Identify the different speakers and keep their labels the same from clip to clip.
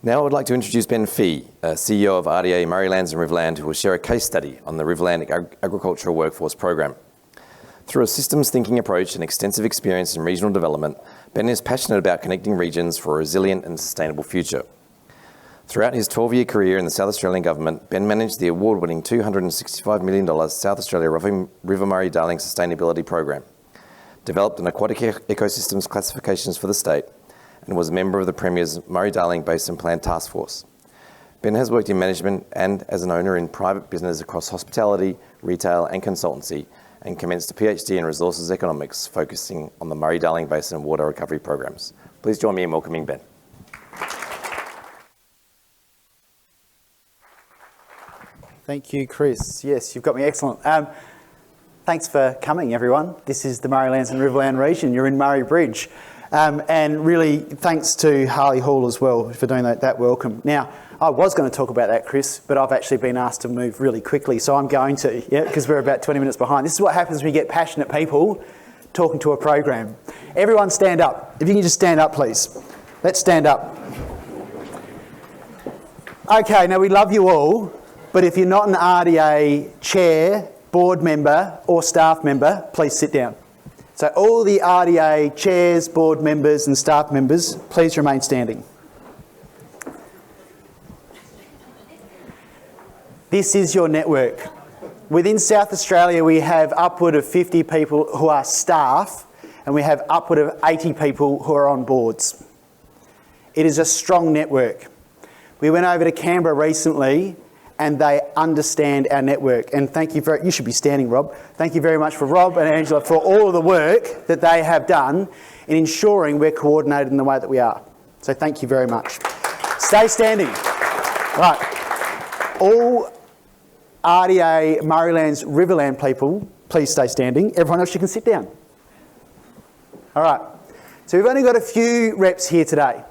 Speaker 1: Now I would like to introduce Ben Fee, CEO of RDA Murraylands and Riverland, who will share a case study on the Riverland Agricultural Workforce Program. Through a systems thinking approach and extensive experience in regional development, Ben is passionate about connecting regions for a resilient and sustainable future. Throughout his 12-year career in the South Australian Government, Ben managed the award-winning $265 million South Australia River Murray-Darling Sustainability Program, developed an aquatic ecosystems classifications for the state, and was a member of the Premier's Murray-Darling Basin Plan Task Force. Ben has worked in management and as an owner in private business across hospitality, retail and consultancy, and commenced a PhD in resources economics, focusing on the Murray-Darling Basin water recovery programs. Please join me in welcoming Ben.
Speaker 2: Thank you, Chris. Yes, you've got me excellent. Thanks for coming, everyone. This is the Murraylands and Riverland region. You're in Murray Bridge. And really, thanks to Harley Hall as well for doing that welcome. Now, I was going to talk about that, Chris, but I've actually been asked to move really quickly, so I'm going to, because we're about 20 minutes behind. This is what happens when you get passionate people talking to a program. Everyone stand up. If you can just stand up, please. Let's stand up. Okay, now we love you all, but if you're not an RDA chair, board member or staff member, please sit down. So all the RDA chairs, board members and staff members, please remain standing. This is your network. Within South Australia, we have upward of 50 people who are staff, and we have upward of 80 people who are on boards. It is a strong network. We went over to Canberra recently, and they understand our network. And thank you you should be standing, Rob. Thank you very much for Rob and Angela for all of the work that they have done in ensuring we're coordinated in the way that we are. So thank you very much. Stay standing. Right. All RDA Murraylands Riverland people, please stay standing. Everyone else, you can sit down. All right. So we've only got a few reps here today.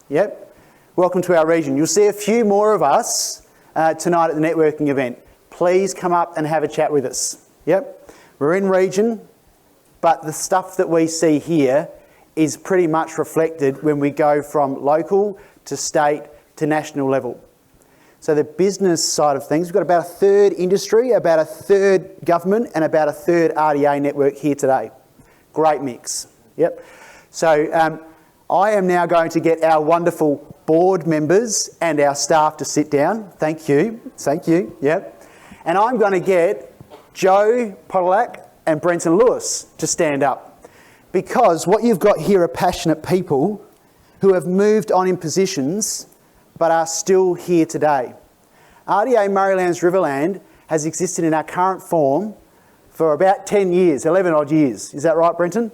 Speaker 2: Yep. Welcome to our region. You'll see a few more of us tonight at the networking event. Please come up and have a chat with us. Yep, we're in region, but the stuff that we see here is pretty much reflected when we go from local to state to national level. So the business side of things, we've got about a third industry, about a third government and about a third RDA network here today. Great mix. Yep. So I am now going to get our wonderful board members and our staff to sit down. Thank you. Thank you. Yep. And I'm going to get Joe Podolak and Brenton Lewis to stand up, because what you've got here are passionate people who have moved on in positions but are still here today. RDA Murraylands Riverland has existed in our current form for about 10 years, 11 odd years. Is that right, Brenton?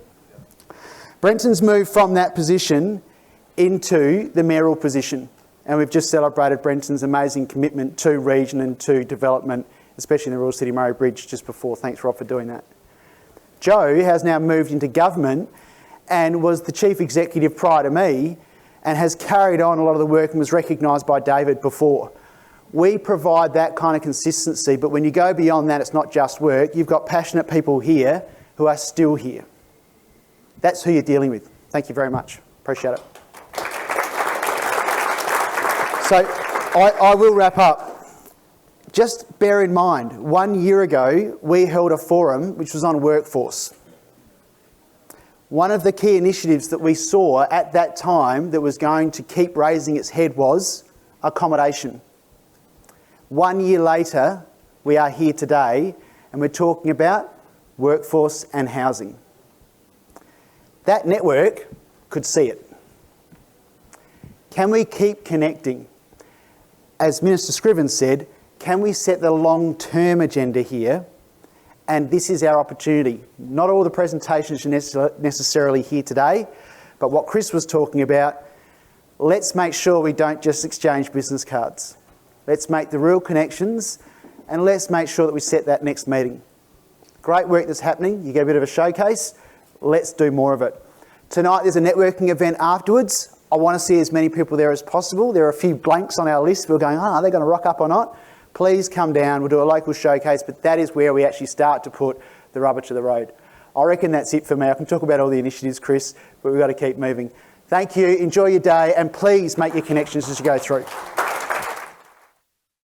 Speaker 2: Brenton's moved from that position into the mayoral position, and we've just celebrated Brenton's amazing commitment to region and to development, especially in the Royal City Murray Bridge just before. Thanks, Rob, for doing that. Joe has now moved into government and was the chief executive prior to me, and has carried on a lot of the work and was recognised by David before. We provide that kind of consistency, but when you go beyond that, it's not just work. You've got passionate people here who are still here. That's who you're dealing with. Thank you very much. Appreciate it. So I will wrap up. Just bear in mind, 1 year ago, we held a forum which was on workforce. One of the key initiatives that we saw at that time that was going to keep raising its head was accommodation. 1 year later, we are here today and we're talking about workforce and housing. That network could see it. Can we keep connecting? As Minister Scriven said, can we set the long-term agenda here? And this is our opportunity. Not all the presentations are necessarily here today, but what Chris was talking about, let's make sure we don't just exchange business cards. Let's make the real connections, and let's make sure that we set that next meeting. Great work that's happening. You get a bit of a showcase. Let's do more of it. Tonight there's a networking event afterwards. I want to see as many people there as possible. There are a few blanks on our list. We're going, are they going to rock up or not? Please come down. We'll do a local showcase, but that is where we actually start to put the rubber to the road. I reckon that's it for me. I can talk about all the initiatives, Chris, but we've got to keep moving. Thank you, enjoy your day, and please make your connections as you go through.